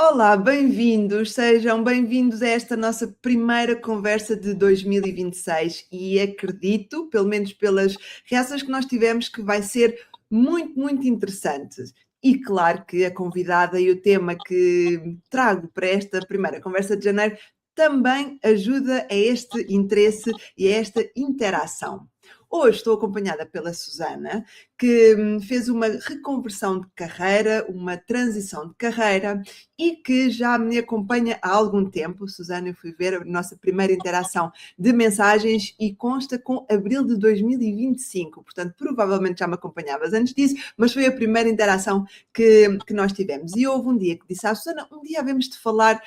Olá, bem-vindos, sejam bem-vindos a esta nossa primeira conversa de 2026 e acredito, pelo menos pelas reações que nós tivemos, que vai ser muito interessante. E claro que a convidada e o tema que trago para esta primeira conversa de janeiro também ajuda a este interesse e a esta interação. Hoje estou acompanhada pela Susana, que fez uma reconversão de carreira, uma transição de carreira e que já me acompanha há algum tempo. Susana, eu fui ver a nossa primeira interação de mensagens e consta com abril de 2025, portanto, provavelmente já me acompanhavas antes disso, mas foi a primeira interação que nós tivemos. E houve um dia que disse à Susana, um dia havemos de falar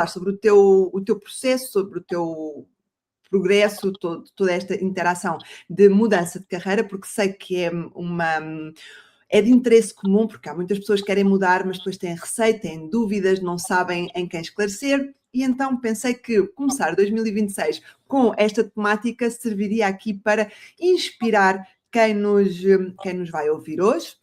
sobre o teu processo, sobre o teu progresso, toda esta interação de mudança de carreira, porque sei que é de interesse comum, porque há muitas pessoas que querem mudar, mas depois têm receio, têm dúvidas, não sabem em quem esclarecer, e então pensei que começar 2026 com esta temática serviria aqui para inspirar quem nos vai ouvir hoje,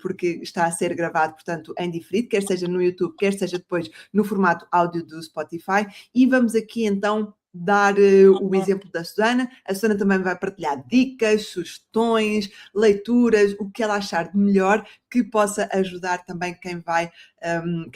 porque está a ser gravado, portanto, em diferido, quer seja no YouTube, quer seja depois no formato áudio do Spotify, e vamos aqui então dar o exemplo da Susana. A Susana também vai partilhar dicas, sugestões, leituras, o que ela achar de melhor que possa ajudar também quem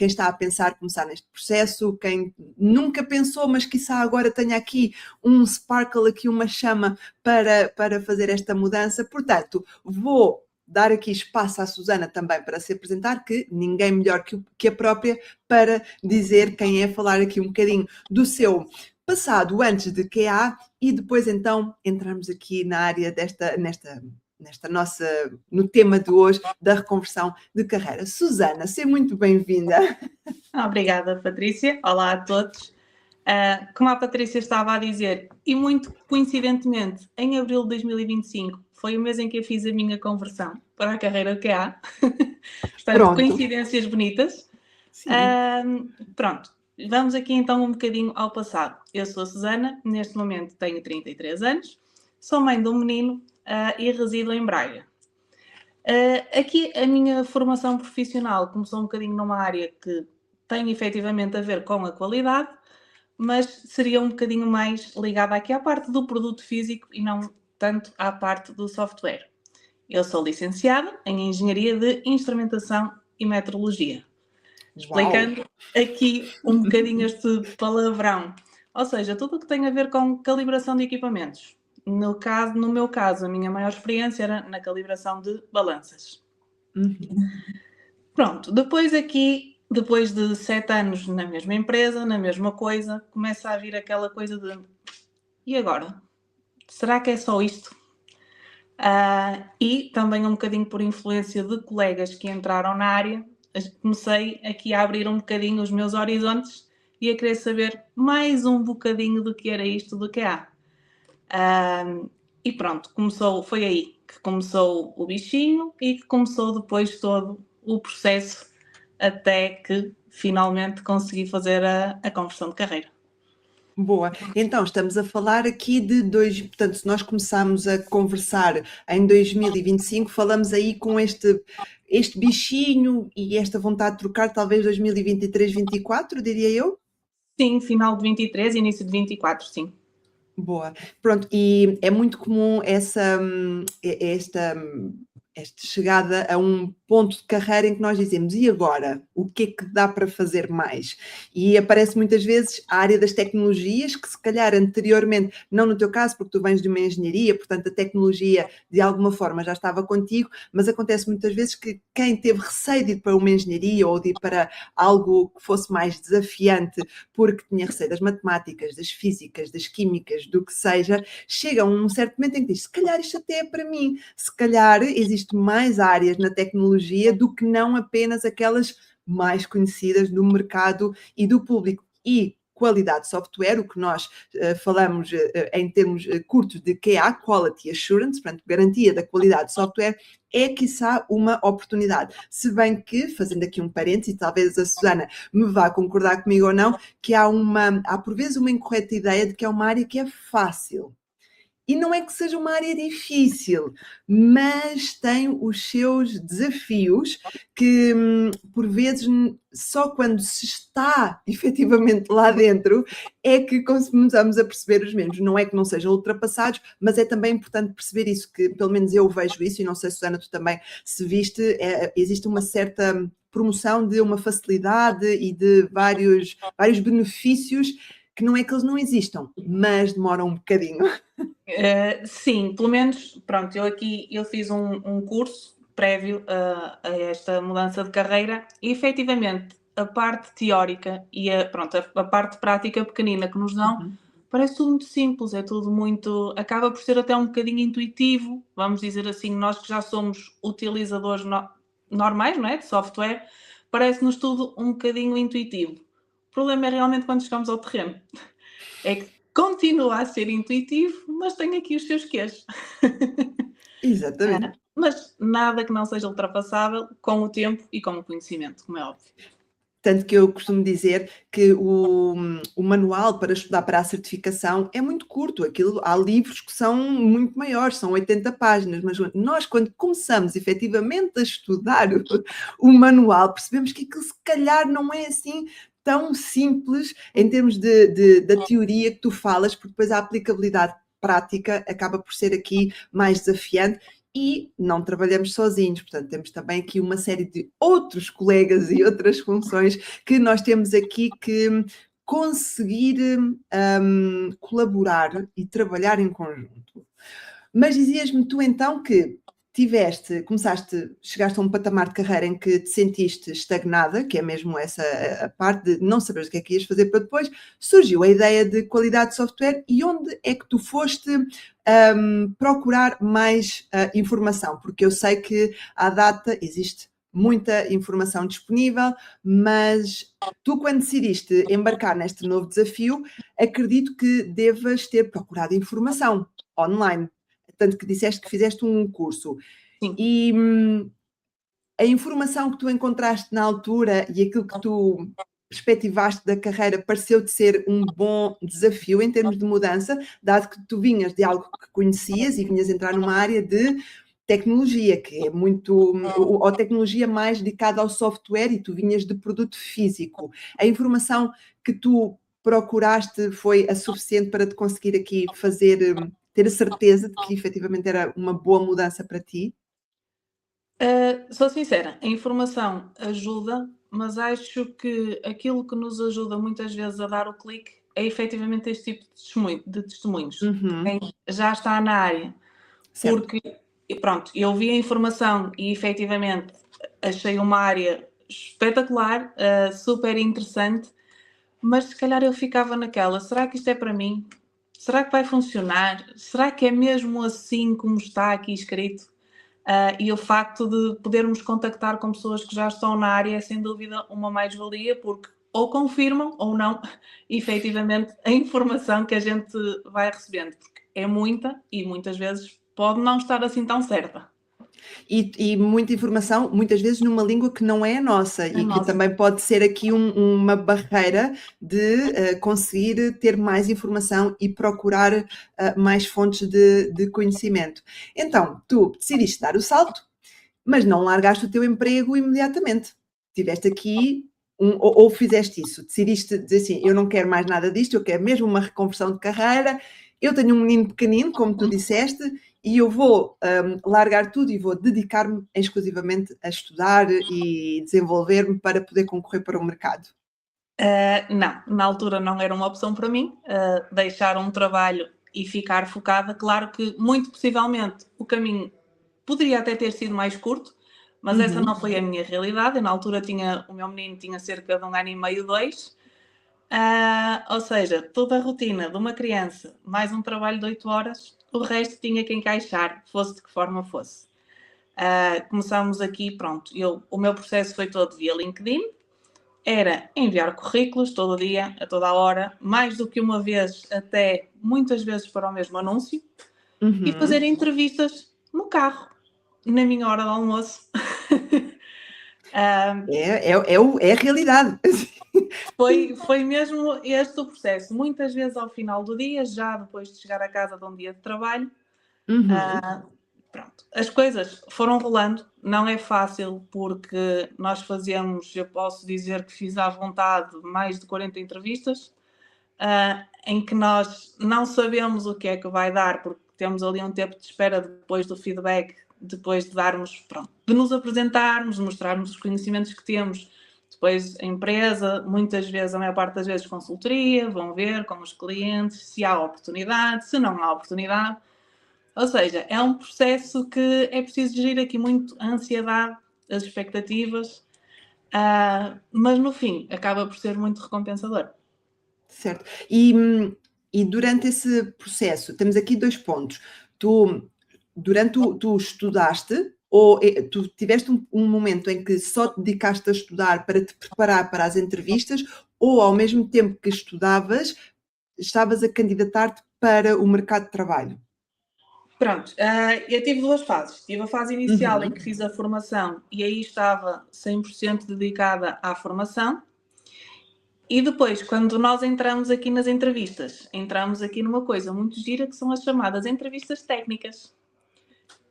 está a pensar começar neste processo, quem nunca pensou, mas quiçá agora tenha aqui um sparkle, aqui uma chama para fazer esta mudança. Portanto, vou dar aqui espaço à Susana também para se apresentar, que ninguém melhor que a própria para dizer quem é, falar aqui um bocadinho do seu passado antes de QA e depois então entramos aqui na área no tema de hoje da reconversão de carreira. Susana, seja muito bem-vinda. Obrigada, Patrícia. Olá a todos. Como a Patrícia estava a dizer, e muito coincidentemente, em abril de 2025, foi o mês em que eu fiz a minha conversão para a carreira de QA. Portanto, Pronto. coincidências bonitas. Pronto, vamos aqui então um bocadinho ao passado. Eu sou a Susana, neste momento tenho 33 anos, sou mãe de um menino e resido em Braga. Aqui a minha formação profissional começou um bocadinho numa área que tem efetivamente a ver com a qualidade, mas seria um bocadinho mais ligada aqui à parte do produto físico e não tanto à parte do software. Eu sou licenciada em Engenharia de Instrumentação e Metrologia. Explicando aqui um bocadinho este palavrão. Ou seja, tudo o que tem a ver com calibração de equipamentos. No meu caso, a minha maior experiência era na calibração de balanças. Pronto, depois de 7 anos na mesma empresa, na mesma coisa, começa a vir aquela coisa de e agora? Será que é só isto? E também um bocadinho por influência de colegas que entraram na área, comecei aqui a abrir um bocadinho os meus horizontes e a querer saber mais um bocadinho do que era isto do QA. E pronto, foi aí que começou o bichinho e que começou depois todo o processo até que finalmente consegui fazer a conversão de carreira. Boa. Então, estamos a falar aqui portanto, se nós começarmos a conversar em 2025, falamos aí com este bichinho e esta vontade de trocar, talvez 2023, 2024, diria eu? Sim, final de 23, início de 24, sim. Boa. Pronto, e é muito comum esta chegada a um ponto de carreira em que nós dizemos, e agora? O que é que dá para fazer mais? E aparece muitas vezes a área das tecnologias, que se calhar anteriormente, não no teu caso, porque tu vens de uma engenharia, portanto a tecnologia de alguma forma já estava contigo, mas acontece muitas vezes que quem teve receio de ir para uma engenharia ou de ir para algo que fosse mais desafiante, porque tinha receio das matemáticas, das físicas, das químicas, do que seja, chega a um certo momento em que diz, se calhar isto até é para mim, se calhar existe mais áreas na tecnologia do que não apenas aquelas mais conhecidas do mercado e do público. E qualidade de software, o que nós falamos em termos curtos de QA, Quality Assurance, portanto, garantia da qualidade de software, é quiçá uma oportunidade. Se bem que, fazendo aqui um parênteses, e talvez a Susana me vá concordar comigo ou não, que há por vezes uma incorreta ideia de que é uma área que é fácil. E não é que seja uma área difícil, mas tem os seus desafios que, por vezes, só quando se está efetivamente lá dentro é que começamos a perceber os mesmos. Não é que não sejam ultrapassados, mas é também importante perceber isso, que pelo menos eu vejo isso, e não sei, Susana, tu também se viste, existe uma certa promoção de uma facilidade e de vários benefícios que não é que eles não existam, mas demoram um bocadinho. Sim, pelo menos, pronto, eu fiz um curso prévio a esta mudança de carreira e efetivamente a parte teórica e a parte prática pequenina que nos dão parece tudo muito simples, é tudo muito, acaba por ser até um bocadinho intuitivo, vamos dizer assim, nós que já somos utilizadores normais, não é, de software, parece-nos tudo um bocadinho intuitivo. O problema é realmente quando chegamos ao terreno, é que continua a ser intuitivo, mas tem aqui os seus quês. Exatamente. Mas nada que não seja ultrapassável com o tempo e com o conhecimento, como é óbvio. Tanto que eu costumo dizer que o manual para estudar para a certificação é muito curto. Há livros que são muito maiores, são 80 páginas, mas nós, quando começamos efetivamente a estudar o manual, percebemos que aquilo se calhar não é assim tão simples em termos da teoria que tu falas, porque depois a aplicabilidade prática acaba por ser aqui mais desafiante. E não trabalhamos sozinhos, portanto, temos também aqui uma série de outros colegas e outras funções que nós temos aqui que conseguir colaborar e trabalhar em conjunto. Mas dizias-me tu então que chegaste a um patamar de carreira em que te sentiste estagnada, que é mesmo essa a parte de não saberes o que é que ias fazer para depois, surgiu a ideia de qualidade de software e onde é que tu foste procurar mais informação? Porque eu sei que à data existe muita informação disponível, mas tu, quando decidiste embarcar neste novo desafio, acredito que devas ter procurado informação online. Tanto que disseste que fizeste um curso. Sim. E a informação que tu encontraste na altura e aquilo que tu perspectivaste da carreira pareceu-te ser um bom desafio em termos de mudança, dado que tu vinhas de algo que conhecias e vinhas entrar numa área de tecnologia, que é muito, ou tecnologia mais dedicada ao software, e tu vinhas de produto físico. A informação que tu procuraste foi a suficiente para te conseguir aqui ter a certeza de que efetivamente era uma boa mudança para ti? Sou sincera, a informação ajuda, mas acho que aquilo que nos ajuda muitas vezes a dar o clique é efetivamente este tipo de testemunhos. Quem já está na área. Certo. Porque, pronto, eu vi a informação e efetivamente achei uma área espetacular, super interessante, mas se calhar eu ficava naquela, será que isto é para mim? Será que vai funcionar? Será que é mesmo assim como está aqui escrito? E o facto de podermos contactar com pessoas que já estão na área é sem dúvida uma mais-valia, porque ou confirmam ou não, efetivamente, a informação que a gente vai recebendo, porque é muita e muitas vezes pode não estar assim tão certa. E muita informação, muitas vezes numa língua que não é a nossa, e que também pode ser aqui uma barreira de conseguir ter mais informação e procurar mais fontes de conhecimento. Então, tu decidiste dar o salto, mas não largaste o teu emprego imediatamente. Tiveste aqui ou fizeste isso, decidiste dizer assim, eu não quero mais nada disto, eu quero mesmo uma reconversão de carreira, eu tenho um menino pequenino, como tu disseste, e eu vou largar tudo e vou dedicar-me exclusivamente a estudar e desenvolver-me para poder concorrer para o mercado. Não, na altura não era uma opção para mim, deixar um trabalho e ficar focada. Claro que, muito possivelmente, o caminho poderia até ter sido mais curto, mas essa não foi a minha realidade. Eu, na altura, o meu menino tinha cerca de 1 ano e meio, 2. Ou seja, toda a rotina de uma criança, mais um trabalho de 8 horas, o resto tinha que encaixar, fosse de que forma fosse. Começámos aqui, pronto, o meu processo foi todo via LinkedIn, era enviar currículos todo dia, a toda a hora, mais do que uma vez, até muitas vezes para o mesmo anúncio, e fazer entrevistas no carro, na minha hora de almoço. É a realidade. Foi mesmo este o processo. Muitas vezes ao final do dia, já depois de chegar a casa de um dia de trabalho, pronto, as coisas foram rolando. Não é fácil porque nós fazemos, eu posso dizer que fiz à vontade mais de 40 entrevistas, em que nós não sabemos o que é que vai dar, porque temos ali um tempo de espera depois do feedback, depois de darmos, pronto, de nos apresentarmos, mostrarmos os conhecimentos que temos. Depois a empresa, muitas vezes, a maior parte das vezes, consultoria, vão ver com os clientes se há oportunidade, se não há oportunidade. Ou seja, é um processo que é preciso gerir aqui muito a ansiedade, as expectativas, mas no fim acaba por ser muito recompensador. Certo. E durante esse processo, temos aqui 2 pontos. Tu estudaste ou tu tiveste um momento em que só te dedicaste a estudar para te preparar para as entrevistas ou ao mesmo tempo que estudavas, estavas a candidatar-te para o mercado de trabalho? Pronto, eu tive 2 fases. Tive a fase inicial em que fiz a formação e aí estava 100% dedicada à formação. E depois, quando nós entramos aqui nas entrevistas, entramos aqui numa coisa muito gira que são as chamadas entrevistas técnicas.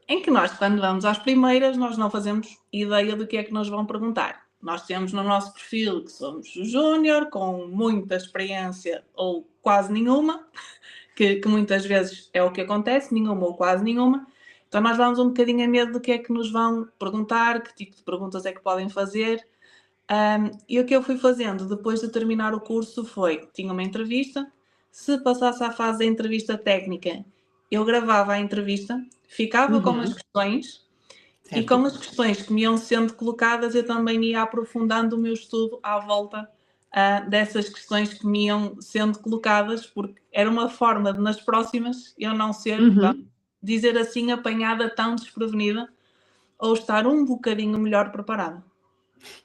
Em que nós, quando vamos às primeiras, nós não fazemos ideia do que é que nos vão perguntar. Nós temos no nosso perfil que somos júnior, com muita experiência ou quase nenhuma, que muitas vezes é o que acontece, nenhuma ou quase nenhuma. Então nós vamos um bocadinho a medo do que é que nos vão perguntar, que tipo de perguntas é que podem fazer. E o que eu fui fazendo depois de terminar o curso foi, tinha uma entrevista, se passasse à fase da entrevista técnica, eu gravava a entrevista, ficava com as questões, Certo. e com as questões que me iam sendo colocadas, eu também ia aprofundando o meu estudo à volta dessas questões que me iam sendo colocadas, porque era uma forma de, nas próximas, eu não ser, vamos dizer assim, apanhada tão desprevenida, ou estar um bocadinho melhor preparada.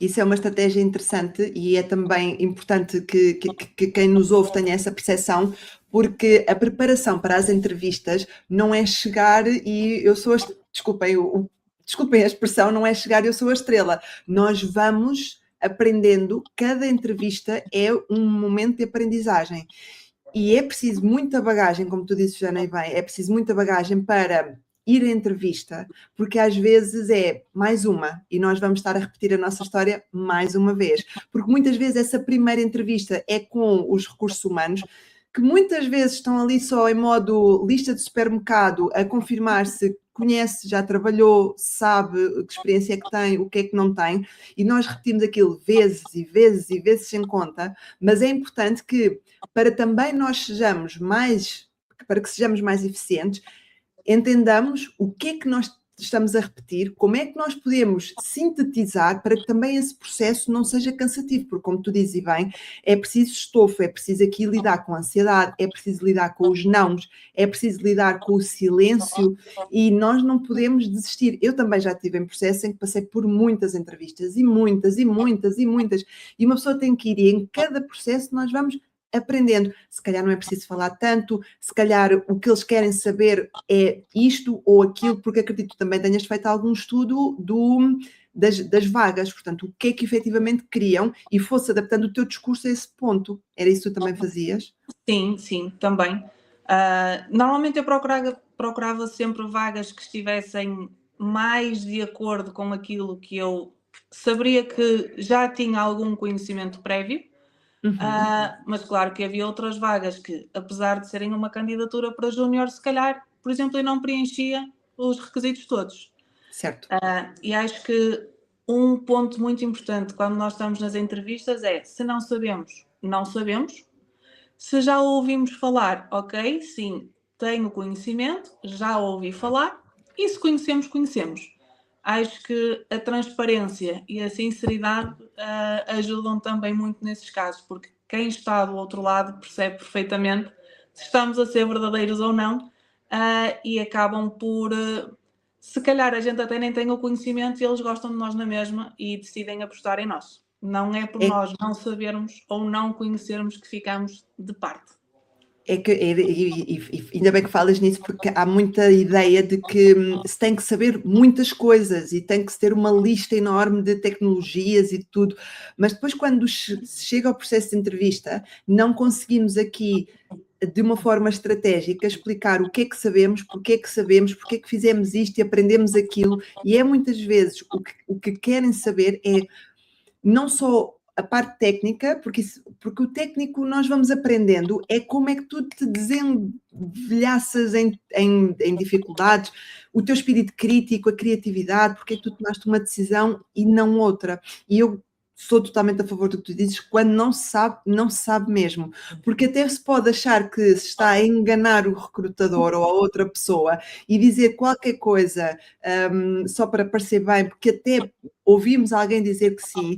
Isso é uma estratégia interessante e é também importante que quem nos ouve tenha essa percepção, porque a preparação para as entrevistas não é chegar e eu sou, desculpem a expressão, não é chegar e eu sou a estrela. Nós vamos aprendendo, cada entrevista é um momento de aprendizagem. E é preciso muita bagagem, como tu disse, Jana, e bem, é preciso muita bagagem para ir à entrevista, porque às vezes é mais uma e nós vamos estar a repetir a nossa história mais uma vez, porque muitas vezes essa primeira entrevista é com os recursos humanos, que muitas vezes estão ali só em modo lista de supermercado a confirmar se conhece, já trabalhou, sabe que experiência é que tem, o que é que não tem, e nós repetimos aquilo vezes e vezes e vezes sem conta, mas é importante que para também nós sejamos mais, para que sejamos mais eficientes, entendamos o que é que nós estamos a repetir, como é que nós podemos sintetizar para que também esse processo não seja cansativo, porque como tu dizes bem, é preciso estofo, é preciso aqui lidar com a ansiedade, é preciso lidar com os nãos, é preciso lidar com o silêncio e nós não podemos desistir. Eu também já estive em processo em que passei por muitas entrevistas e muitas, e muitas, e muitas, e uma pessoa tem que ir e em cada processo nós vamos aprendendo. Se calhar não é preciso falar tanto, se calhar o que eles querem saber é isto ou aquilo, porque acredito que também tenhas feito algum estudo das vagas, portanto, o que é que efetivamente queriam e fosse adaptando o teu discurso a esse ponto. Era isso que tu também fazias? Sim, também. Normalmente eu procurava sempre vagas que estivessem mais de acordo com aquilo que eu saberia que já tinha algum conhecimento prévio. Mas claro que havia outras vagas que, apesar de serem uma candidatura para júnior, se calhar, por exemplo, eu não preenchia os requisitos todos. Certo. E acho que um ponto muito importante quando nós estamos nas entrevistas é, se não sabemos, não sabemos. Se já ouvimos falar, ok, sim, tenho conhecimento, já ouvi falar, e se conhecemos, conhecemos. Acho que a transparência e a sinceridade ajudam também muito nesses casos, porque quem está do outro lado percebe perfeitamente se estamos a ser verdadeiros ou não, e acabam por, se calhar a gente até nem tem o conhecimento e eles gostam de nós na mesma e decidem apostar em nós. Não é por nós não sabermos ou não conhecermos que ficamos de parte. Ainda bem que falas nisso, porque há muita ideia de que se tem que saber muitas coisas e tem que se ter uma lista enorme de tecnologias e de tudo, mas depois quando se chega ao processo de entrevista, não conseguimos aqui de uma forma estratégica explicar o que é que sabemos, porque é que fizemos isto e aprendemos aquilo, e é muitas vezes o que querem saber é não só a parte técnica, porque o técnico nós vamos aprendendo, é como é que tu te desenvelhaças em dificuldades, o teu espírito crítico, a criatividade, porque é que tu tomaste uma decisão e não outra. E eu sou totalmente a favor do que tu dizes, quando não se sabe mesmo, porque até se pode achar que se está a enganar o recrutador ou a outra pessoa e dizer qualquer coisa só para parecer bem, porque até ouvimos alguém dizer que sim,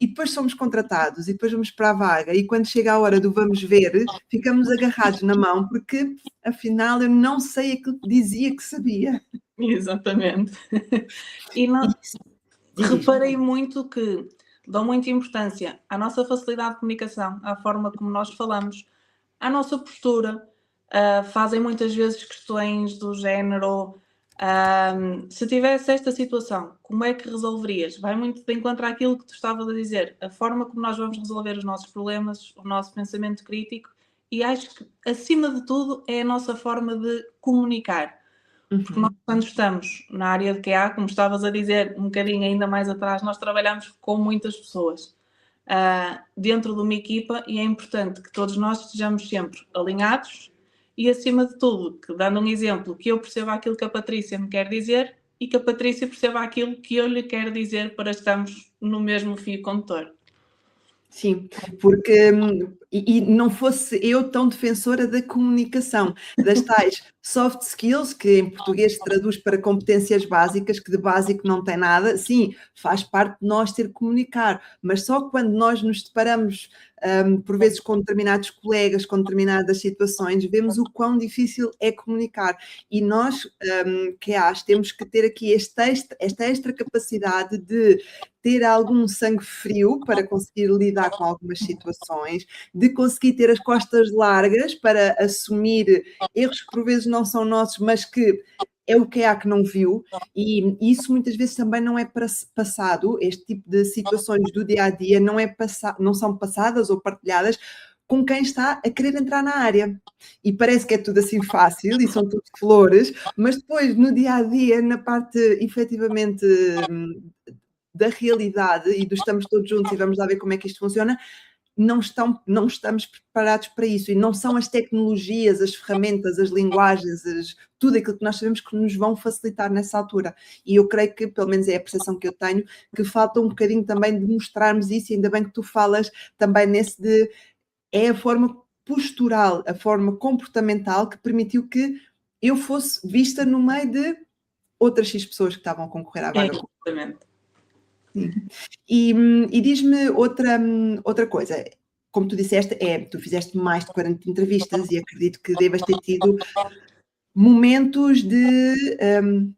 e depois somos contratados e depois vamos para a vaga e quando chega a hora do vamos ver, ficamos agarrados na mão porque afinal eu não sei aquilo que dizia que sabia. Exatamente. E não, reparei muito que dão muita importância à nossa facilidade de comunicação, à forma como nós falamos, à nossa postura. Fazem muitas vezes questões do género: se tivesse esta situação, como é que resolverias? Vai muito de encontro àquilo que tu estavas a dizer, a forma como nós vamos resolver os nossos problemas, o nosso pensamento crítico, e acho que, acima de tudo, é a nossa forma de comunicar. Porque nós, quando estamos na área de QA, como estavas a dizer um bocadinho ainda mais atrás, nós trabalhamos com muitas pessoas dentro de uma equipa e é importante que todos nós estejamos sempre alinhados e, acima de tudo, que, dando um exemplo, que eu perceba aquilo que a Patrícia me quer dizer e que a Patrícia perceba aquilo que eu lhe quero dizer para estarmos no mesmo fio condutor. Sim, porque e não fosse eu tão defensora da comunicação, das tais soft skills, que em português se traduz para competências básicas, que de básico não tem nada, sim, faz parte de nós ter que comunicar, mas só quando nós nos deparamos por vezes com determinados colegas, com determinadas situações, vemos o quão difícil é comunicar. E nós, que acho, temos que ter aqui esta extra capacidade de ter algum sangue frio para conseguir lidar com algumas situações, de conseguir ter as costas largas para assumir erros que por vezes não são nossos, mas que é o que há que não viu, e isso muitas vezes também não é passado, este tipo de situações do dia-a-dia não são passadas ou partilhadas com quem está a querer entrar na área. E parece que é tudo assim fácil e são tudo flores, mas depois no dia-a-dia, na parte efetivamente da realidade e do estamos todos juntos e vamos lá ver como é que isto funciona, não estamos preparados para isso, e não são as tecnologias, as ferramentas, as linguagens, tudo aquilo que nós sabemos que nos vão facilitar nessa altura. E eu creio que, pelo menos é a percepção que eu tenho, que falta um bocadinho também de mostrarmos isso, e ainda bem que tu falas também é a forma postural, a forma comportamental que permitiu que eu fosse vista no meio de outras X pessoas que estavam a concorrer à vaga. Exatamente. Sim. E diz-me outra coisa. Como tu disseste, tu fizeste mais de 40 entrevistas e acredito que devas ter tido momentos de,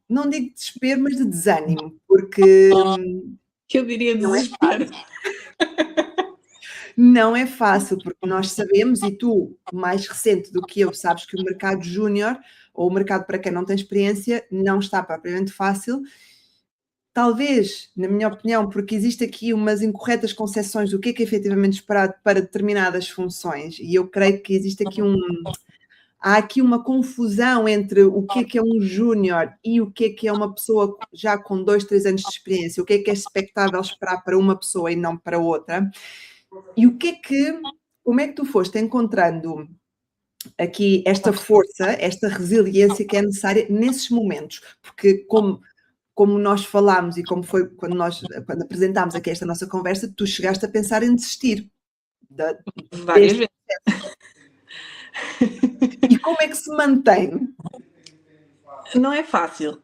não digo desespero, mas de desânimo, porque Que eu diria desespero. Não é fácil, porque nós sabemos, e tu, mais recente do que eu, sabes que o mercado júnior, ou o mercado para quem não tem experiência, não está propriamente fácil. Talvez, na minha opinião, porque existe aqui umas incorretas concepções do que é efetivamente esperado para determinadas funções, e eu creio que existe aqui há aqui uma confusão entre o que é um júnior e o que é uma pessoa já com 2, 3 anos de experiência, o que é expectável esperar para uma pessoa e não para outra, e como é que tu foste encontrando aqui esta força, esta resiliência que é necessária nesses momentos, porque como nós falámos e como foi quando apresentámos aqui esta nossa conversa, tu chegaste a pensar em desistir. Várias vezes. E como é que se mantém? Não é fácil.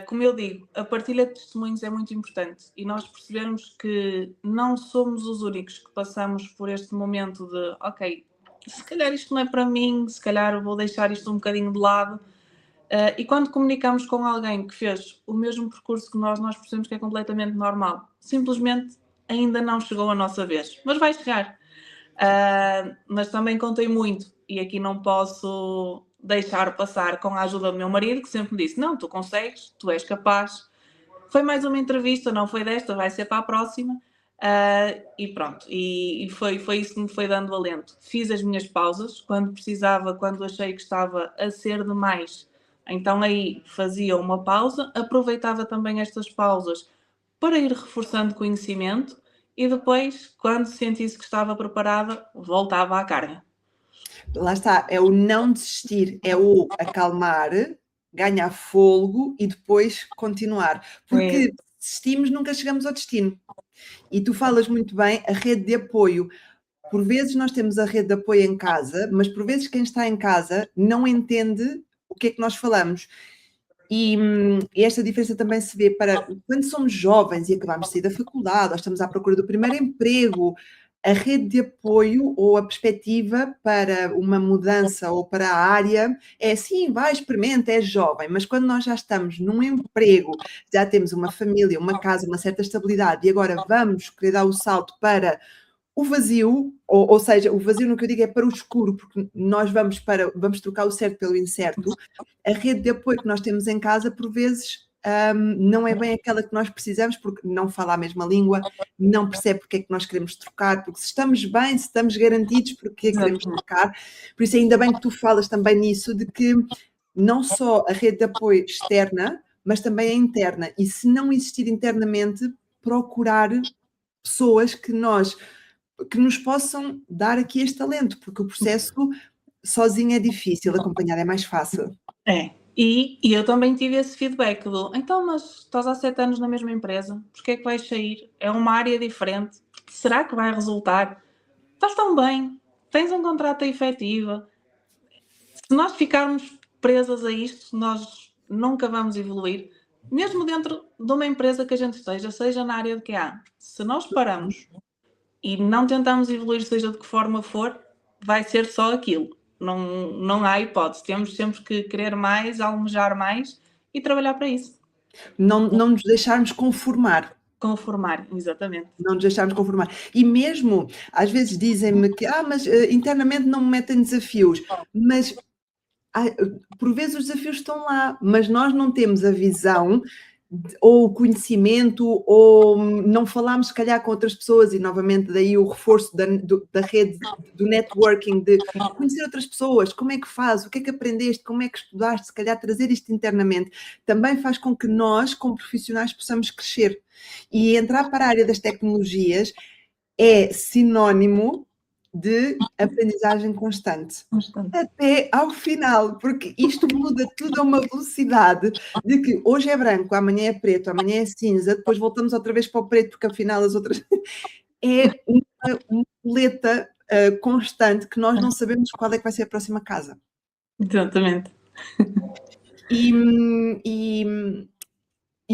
Como eu digo, a partilha de testemunhos é muito importante e nós percebemos que não somos os únicos que passamos por este momento de ok, se calhar isto não é para mim, se calhar vou deixar isto um bocadinho de lado. E quando comunicamos com alguém que fez o mesmo percurso que nós percebemos que é completamente normal. Simplesmente ainda não chegou a nossa vez, mas vai chegar. Mas também contei muito, e aqui não posso deixar passar com a ajuda do meu marido, que sempre me disse, não, tu consegues, tu és capaz. Foi mais uma entrevista, não foi desta, vai ser para a próxima. E pronto, e foi isso que me foi dando alento. Fiz as minhas pausas, quando precisava, quando achei que estava a ser demais, então aí fazia uma pausa, aproveitava também estas pausas para ir reforçando conhecimento e depois, quando sentisse que estava preparada, voltava à carga. Lá está, é o não desistir, é o acalmar, ganhar fôlego e depois continuar. Porque desistimos, nunca chegamos ao destino. E tu falas muito bem, a rede de apoio. Por vezes nós temos a rede de apoio em casa, mas por vezes quem está em casa não entende o que é que nós falamos. E esta diferença também se vê para quando somos jovens e acabamos de sair da faculdade, ou estamos à procura do primeiro emprego, a rede de apoio ou a perspectiva para uma mudança ou para a área é assim, vai, experimenta, é jovem, mas quando nós já estamos num emprego, já temos uma família, uma casa, uma certa estabilidade e agora vamos querer dar o salto para o vazio, ou seja, o vazio no que eu digo é para o escuro, porque nós vamos trocar o certo pelo incerto. A rede de apoio que nós temos em casa, por vezes, não é bem aquela que nós precisamos, porque não fala a mesma língua, não percebe porque é que nós queremos trocar, porque se estamos bem, se estamos garantidos, porque é que queremos trocar. Por isso, ainda bem que tu falas também nisso, de que não só a rede de apoio externa, mas também a interna. E se não existir internamente, procurar pessoas que nos possam dar aqui este talento, porque o processo sozinho é difícil, acompanhado é mais fácil. E eu também tive esse feedback do, então, mas estás há 7 anos na mesma empresa, porquê é que vais sair? É uma área diferente, será que vai resultar? Estás tão bem, tens um contrato efetivo. Se nós ficarmos presas a isto, nós nunca vamos evoluir, mesmo dentro de uma empresa que a gente esteja, seja na área de QA. Se nós paramos e não tentamos evoluir, seja de que forma for, vai ser só aquilo. Não há hipótese. Temos sempre que querer mais, almejar mais e trabalhar para isso. Não nos deixarmos conformar. Conformar, exatamente. Não nos deixarmos conformar. E mesmo, às vezes dizem-me que, mas internamente não me metem desafios. Mas, por vezes os desafios estão lá, mas nós não temos a visão ou o conhecimento, ou não falámos se calhar com outras pessoas, e novamente daí o reforço da rede, do networking, de conhecer outras pessoas, como é que faz, o que é que aprendeste, como é que estudaste, se calhar trazer isto internamente, também faz com que nós, como profissionais, possamos crescer. E entrar para a área das tecnologias é sinónimo de aprendizagem constante. Até ao final, porque isto muda tudo a uma velocidade de que hoje é branco, amanhã é preto, amanhã é cinza, depois voltamos outra vez para o preto, porque afinal as outras... É uma boleta constante que nós não sabemos qual é que vai ser a próxima casa. Exatamente. E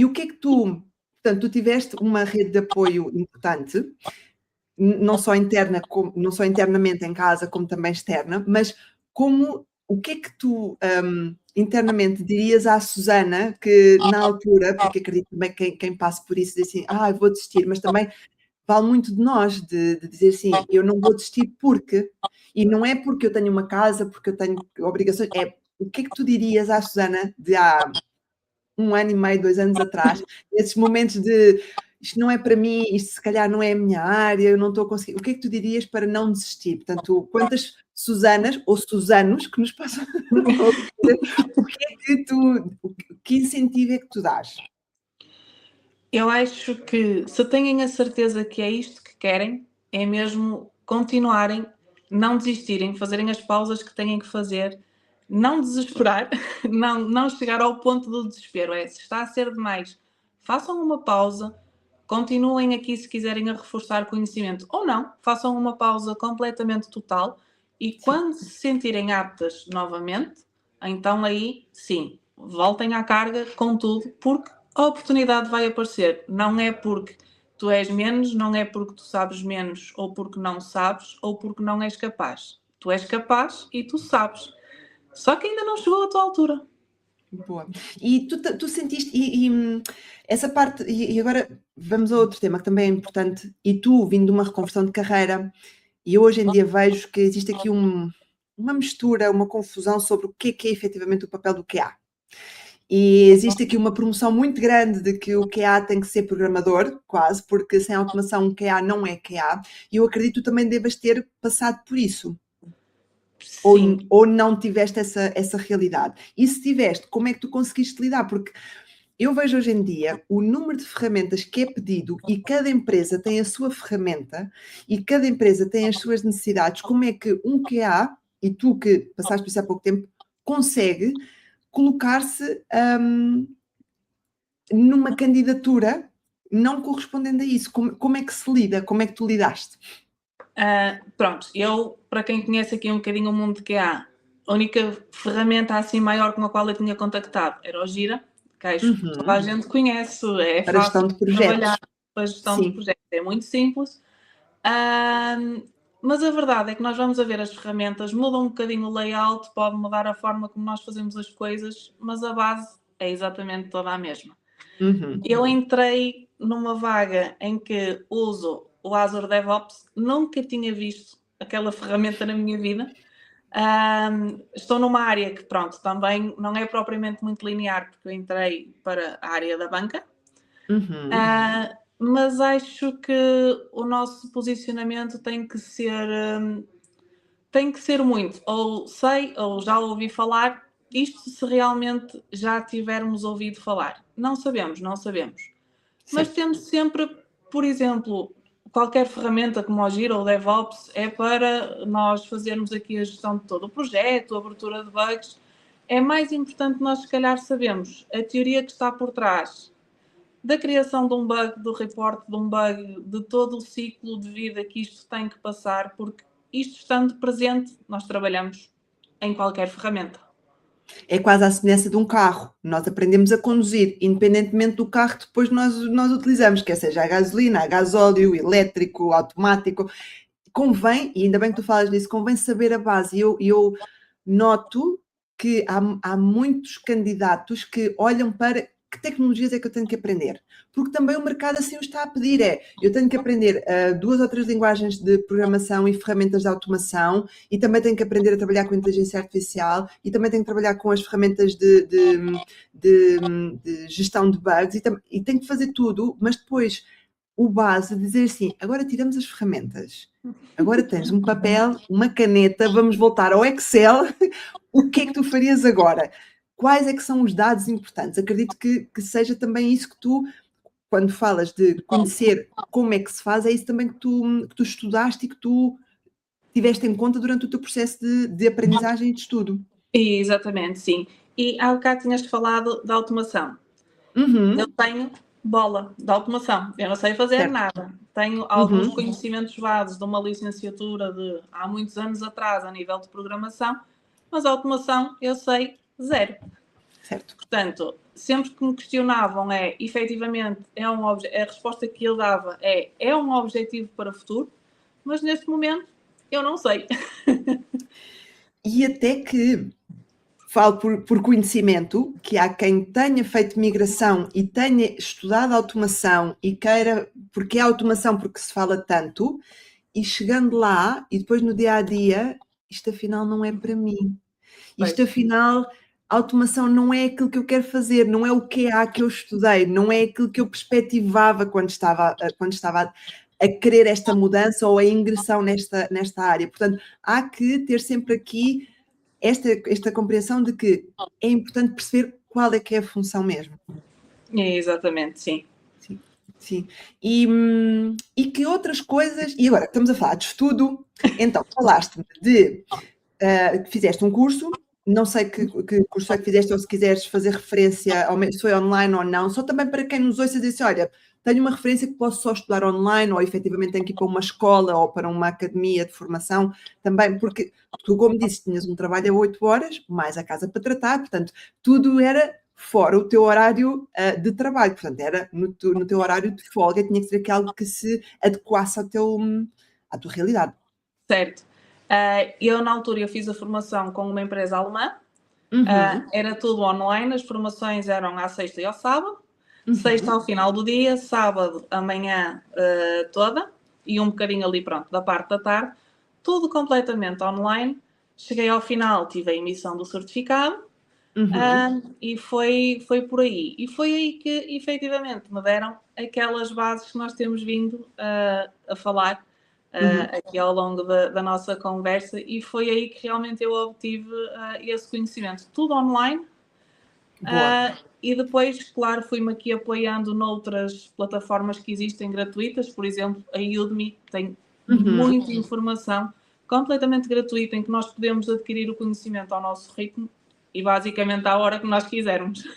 o que é que portanto, tu tiveste uma rede de apoio importante, não só internamente em casa, como também externa, mas o que é que tu internamente dirias à Susana, que na altura, porque acredito também que quem passa por isso diz assim, eu vou desistir, mas também vale muito de nós, de dizer assim, eu não vou desistir porque, e não é porque eu tenho uma casa, porque eu tenho obrigações, o que é que tu dirias à Susana de há 1 ano e meio, 2 anos atrás, esses momentos de isto não é para mim, isto se calhar não é a minha área, eu não estou a conseguir. O que é que tu dirias para não desistir? Portanto, quantas Susanas ou Susanos que nos passam que incentivo é que tu dás? Eu acho que se têm a certeza que é isto que querem, é mesmo continuarem, não desistirem, fazerem as pausas que têm que fazer, não desesperar, não chegar ao ponto do desespero. Se está a ser demais, façam uma pausa, continuem aqui se quiserem a reforçar conhecimento ou não, façam uma pausa completamente total e quando se sentirem aptas novamente, então aí sim, voltem à carga com tudo, porque a oportunidade vai aparecer. Não é porque tu és menos, não é porque tu sabes menos, ou porque não sabes, ou porque não és capaz. Tu és capaz e tu sabes. Só que ainda não chegou à tua altura. Boa. E tu sentiste, essa parte, e agora vamos a outro tema que também é importante, e tu, vindo de uma reconversão de carreira, E eu hoje em dia vejo que existe aqui uma mistura, uma confusão sobre o que é efetivamente o papel do QA. E existe aqui uma promoção muito grande de que o QA tem que ser programador, quase, porque sem automação um QA não é QA. E eu acredito que tu também devas ter passado por isso. Sim. Ou não tiveste essa realidade. E se tiveste, como é que tu conseguiste lidar? Porque eu vejo hoje em dia o número de ferramentas que é pedido e cada empresa tem a sua ferramenta e cada empresa tem as suas necessidades. Como é que um QA, e tu que passaste por isso há pouco tempo, consegue colocar-se numa candidatura não correspondendo a isso? Como é que se lida? Como é que tu lidaste? Pronto, eu, para quem conhece aqui um bocadinho o mundo de QA, a única ferramenta assim maior com a qual eu tinha contactado era o Gira, que acho que toda a gente conhece, é Para a fácil gestão de de projetos. trabalhar para a gestão de Sim. projetos, é muito simples. Mas a verdade é que nós vamos a ver as ferramentas, mudam um bocadinho o layout, pode mudar a forma como nós fazemos as coisas, mas a base é exatamente toda a mesma. Eu entrei numa vaga em que uso o Azure DevOps, nunca tinha visto aquela ferramenta na minha vida. Estou numa área que, pronto, também não é propriamente muito linear, porque eu entrei para a área da banca, mas acho que o nosso posicionamento tem que ser muito, ou sei, ou já ouvi falar, isto se realmente já tivermos ouvido falar. Não sabemos. Mas temos sempre, por exemplo, qualquer ferramenta como o Gira ou o DevOps é para nós fazermos aqui a gestão de todo o projeto, a abertura de bugs. É mais importante nós, se calhar, sabermos a teoria que está por trás da criação de um bug, do report de um bug, de todo o ciclo de vida que isto tem que passar, porque isto estando presente, nós trabalhamos em qualquer ferramenta. É quase a semelhança de um carro. Nós aprendemos a conduzir, independentemente do carro que depois nós utilizamos, quer seja a gasolina, a gasóleo, elétrico, automático. Convém, e ainda bem que tu falas disso, convém saber a base. Eu noto que há muitos candidatos que olham para que tecnologias é que eu tenho que aprender. Porque também o mercado assim o está a pedir. Eu tenho que aprender 2 ou 3 linguagens de programação e ferramentas de automação, e também tenho que aprender a trabalhar com inteligência artificial, e também tenho que trabalhar com as ferramentas de gestão de bugs, e tenho que fazer tudo, mas depois o base dizer assim, agora tiramos as ferramentas, agora tens um papel, uma caneta, vamos voltar ao Excel, o que é que tu farias agora? Quais é que são os dados importantes? Acredito que seja também isso que tu, quando falas de conhecer como é que se faz, é isso também que tu estudaste e que tu tiveste em conta durante o teu processo de aprendizagem e de estudo. Exatamente, sim. E há bocado tinhas falado da automação. Eu tenho bola de automação, eu não sei fazer nada. Tenho alguns conhecimentos básicos de uma licenciatura de há muitos anos atrás a nível de programação, mas a automação eu sei zero. Certo. Portanto, sempre que me questionavam efetivamente, a resposta que eu dava é um objetivo para o futuro, mas neste momento eu não sei. E até que falo por conhecimento, que há quem tenha feito migração e tenha estudado automação e queira, porque é automação, porque se fala tanto, e chegando lá, e depois no dia a dia, isto afinal não é para mim. Isto afinal, a automação não é aquilo que eu quero fazer, não é o QA que eu estudei, não é aquilo que eu perspectivava quando estava a querer esta mudança ou a ingressão nesta área. Portanto, há que ter sempre aqui esta compreensão de que é importante perceber qual é que é a função mesmo. Exatamente, sim. Sim. E que outras coisas... E agora, estamos a falar de estudo, então, falaste-me de que fizeste um curso, não sei que curso é que fizeste, ou se quiseres fazer referência, se foi online ou não, só também para quem nos ouça dizer assim, olha, tenho uma referência que posso só estudar online, ou efetivamente tenho que ir para uma escola ou para uma academia de formação, também, porque tu, como disse, tinhas um trabalho a 8 horas, mais a casa para tratar, portanto, tudo era fora o teu horário de trabalho, portanto, era no teu horário de folga, tinha que ser aquilo algo que se adequasse à tua realidade. Certo. Eu, na altura, eu fiz a formação com uma empresa alemã, era tudo online, as formações eram à sexta e ao sábado, sexta ao final do dia, sábado a manhã toda, e um bocadinho ali, pronto, da parte da tarde, tudo completamente online. Cheguei ao final, tive a emissão do certificado. E foi por aí. E foi aí que, efetivamente, me deram aquelas bases que nós temos vindo a falar aqui ao longo da nossa conversa, e foi aí que realmente eu obtive esse conhecimento. Tudo online. E depois, claro, fui-me aqui apoiando noutras plataformas que existem gratuitas. Por exemplo, a Udemy tem muita informação completamente gratuita em que nós podemos adquirir o conhecimento ao nosso ritmo e basicamente à hora que nós quisermos.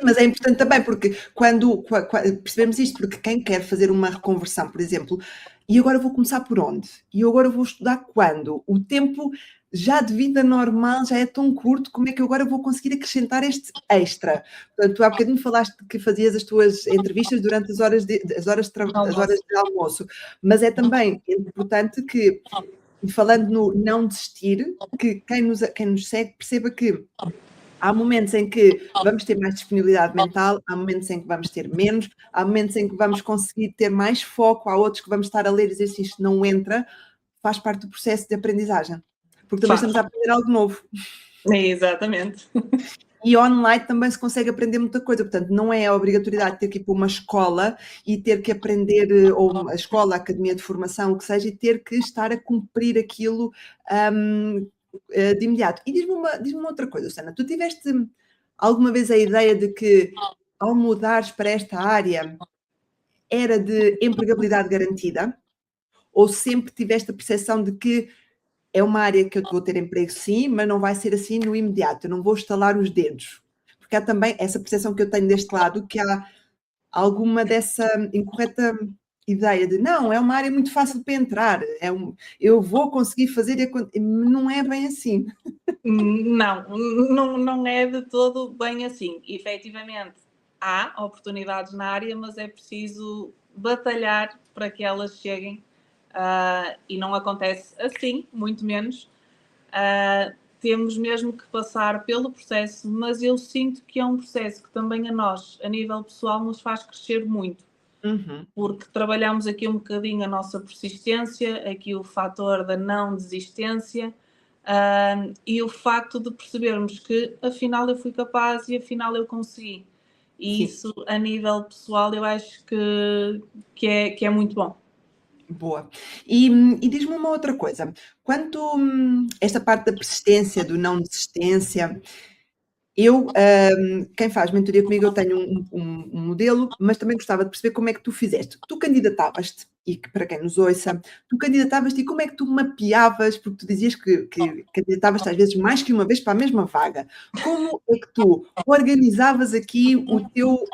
Mas é importante também, porque quando percebemos isto, porque quem quer fazer uma reconversão, por exemplo, e agora vou começar por onde? E agora vou estudar quando? O tempo já de vida normal já é tão curto, como é que eu agora vou conseguir acrescentar este extra? Portanto, tu há bocadinho falaste que fazias as tuas entrevistas durante as horas de almoço, mas é também importante que, falando no não desistir, que quem nos segue perceba que há momentos em que vamos ter mais disponibilidade mental, há momentos em que vamos ter menos, há momentos em que vamos conseguir ter mais foco, há outros que vamos estar a ler e dizer se isto não entra, faz parte do processo de aprendizagem. Porque também estamos a aprender algo novo. Exatamente. E online também se consegue aprender muita coisa, portanto não é a obrigatoriedade de ter que ir para uma escola e ter que aprender, ou a escola, a academia de formação, o que seja, e ter que estar a cumprir aquilo de imediato. E diz-me uma outra coisa, Susana, tu tiveste alguma vez a ideia de que ao mudares para esta área era de empregabilidade garantida? Ou sempre tiveste a percepção de que é uma área que eu vou ter emprego sim, mas não vai ser assim no imediato, eu não vou estalar os dedos? Porque há também essa percepção que eu tenho deste lado, que há alguma dessa incorreta ideia de não, é uma área muito fácil para entrar, eu vou conseguir fazer, não é bem assim. Não é de todo bem assim. Efetivamente, há oportunidades na área, mas é preciso batalhar para que elas cheguem, e não acontece assim, muito menos. Temos mesmo que passar pelo processo, mas eu sinto que é um processo que também a nós, a nível pessoal, nos faz crescer muito. Porque trabalhamos aqui um bocadinho a nossa persistência, aqui o fator da não desistência, e o facto de percebermos que afinal eu fui capaz e afinal eu consegui. E isso, a nível pessoal, eu acho que é muito bom. Boa. E diz-me uma outra coisa. Quanto esta parte da persistência, do não desistência, quem faz mentoria comigo, eu tenho um modelo, mas também gostava de perceber como é que tu fizeste. Tu candidatavas-te, e que, para quem nos ouça, tu candidatavas-te e como é que tu mapeavas, porque tu dizias que candidatavas-te às vezes mais que uma vez para a mesma vaga. Como é que tu organizavas aqui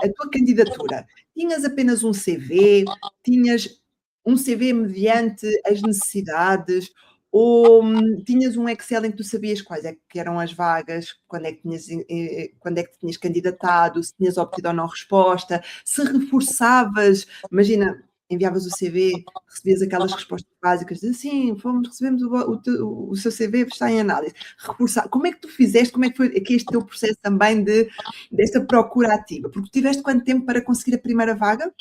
a tua candidatura? Tinhas apenas um CV? Tinhas um CV mediante as necessidades? Ou tinhas um Excel em que tu sabias quais é que eram as vagas, quando é que te tinhas candidatado, se tinhas obtido ou não resposta, se reforçavas, imagina, enviavas o CV, recebias aquelas respostas básicas, de sim, recebemos o seu CV, está em análise. Reforçar. Como é que tu fizeste, como é que foi aqui este teu processo também desta procura ativa? Porque tu tiveste quanto tempo para conseguir a primeira vaga?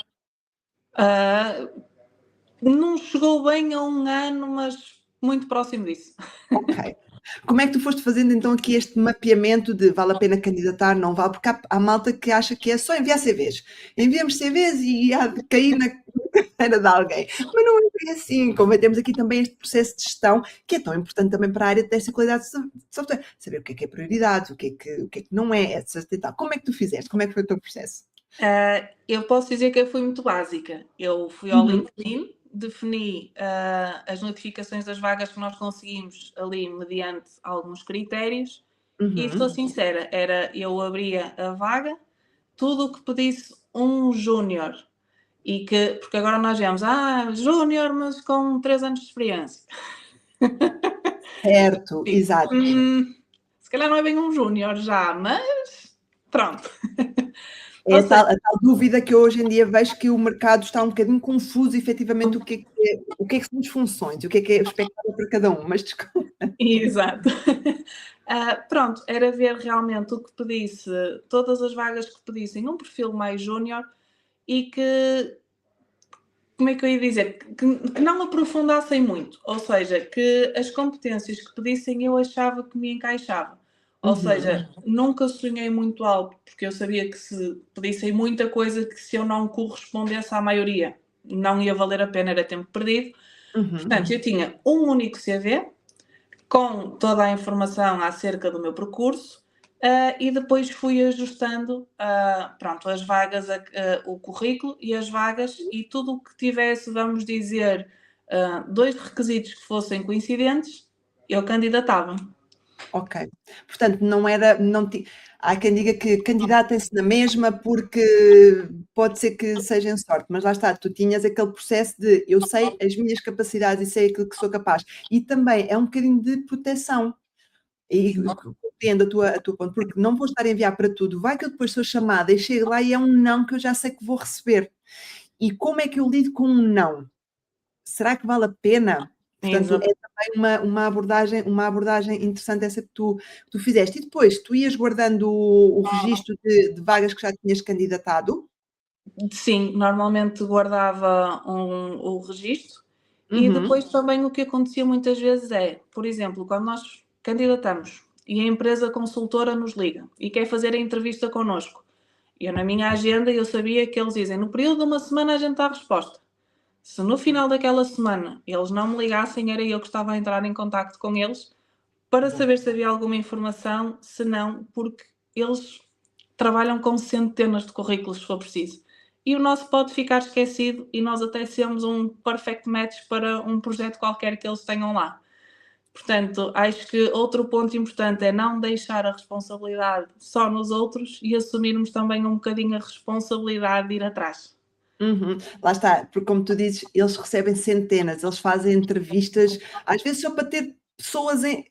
Não chegou bem a 1 ano, mas muito próximo disso. Ok. Como é que tu foste fazendo então aqui este mapeamento de vale a pena candidatar, não vale? Porque há malta que acha que é só enviar CVs. Enviamos CVs e há de cair na carreira de alguém. Mas não é bem assim. Como temos aqui também este processo de gestão, que é tão importante também para a área de teste e qualidade de software. Saber o que é prioridade, o que é que não é, etc. E tal. Como é que tu fizeste? Como é que foi o teu processo? Eu posso dizer que eu fui muito básica. Eu fui ao LinkedIn, defini as notificações das vagas que nós conseguimos ali mediante alguns critérios, e sou sincera, eu abria a vaga, tudo o que pedisse um júnior, porque agora nós vemos, júnior, mas com 3 anos de experiência. Certo, exato. Se calhar não é bem um júnior já, mas pronto. É a tal dúvida que eu hoje em dia vejo, que o mercado está um bocadinho confuso, efetivamente, o que é que são as funções, o que é expectável para cada um, mas desculpa. Exato. Pronto, era ver realmente o que pedisse, todas as vagas que pedissem um perfil mais júnior e que como é que eu ia dizer? Que não aprofundassem muito, ou seja, que as competências que pedissem eu achava que me encaixava. Ou seja, nunca sonhei muito alto, porque eu sabia que se pedissem muita coisa, que se eu não correspondesse à maioria, não ia valer a pena, era tempo perdido. Portanto, eu tinha um único CV, com toda a informação acerca do meu percurso, e depois fui ajustando pronto, as vagas, o currículo e as vagas, e tudo o que tivesse, vamos dizer, 2 requisitos que fossem coincidentes, eu candidatava. Ok. Portanto, não era, não ti... Há quem diga que candidatem-se na mesma porque pode ser que seja em sorte, mas lá está, tu tinhas aquele processo de eu sei as minhas capacidades e sei aquilo que sou capaz. E também é um bocadinho de proteção. E compreendo a tua ponto, porque não vou estar a enviar para tudo. Vai que eu depois sou chamada e chego lá e é um não que eu já sei que vou receber. E como é que eu lido com um não? Será que vale a pena? Portanto, Exato. é também uma abordagem interessante essa que tu fizeste. E depois, tu ias guardando o registro de vagas que já tinhas candidatado? Sim, normalmente guardava o registro e Uhum. depois também o que acontecia muitas vezes é, por exemplo, quando nós candidatamos e a empresa consultora nos liga e quer fazer a entrevista connosco, eu na minha agenda eu sabia que eles dizem no período de uma semana a gente dá a resposta. Se no final daquela semana eles não me ligassem, era eu que estava a entrar em contacto com eles para saber se havia alguma informação, se não, porque eles trabalham com centenas de currículos se for preciso. E o nosso pode ficar esquecido e nós até sermos um perfect match para um projeto qualquer que eles tenham lá. Portanto, acho que outro ponto importante é não deixar a responsabilidade só nos outros e assumirmos também um bocadinho a responsabilidade de ir atrás. Uhum. Lá está, porque como tu dizes, eles recebem centenas, eles fazem entrevistas, às vezes só para ter pessoas em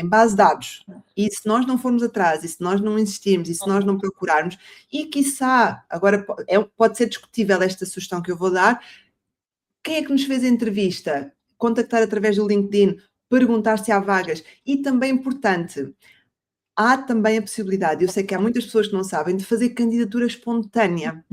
base de dados. E se nós não formos atrás, e se nós não insistirmos, e se nós não procurarmos, e quiçá, agora pode ser discutível esta sugestão que eu vou dar, quem é que nos fez a entrevista? Contactar através do LinkedIn, perguntar se há vagas, e também importante, há também a possibilidade, eu sei que há muitas pessoas que não sabem, de fazer candidatura espontânea.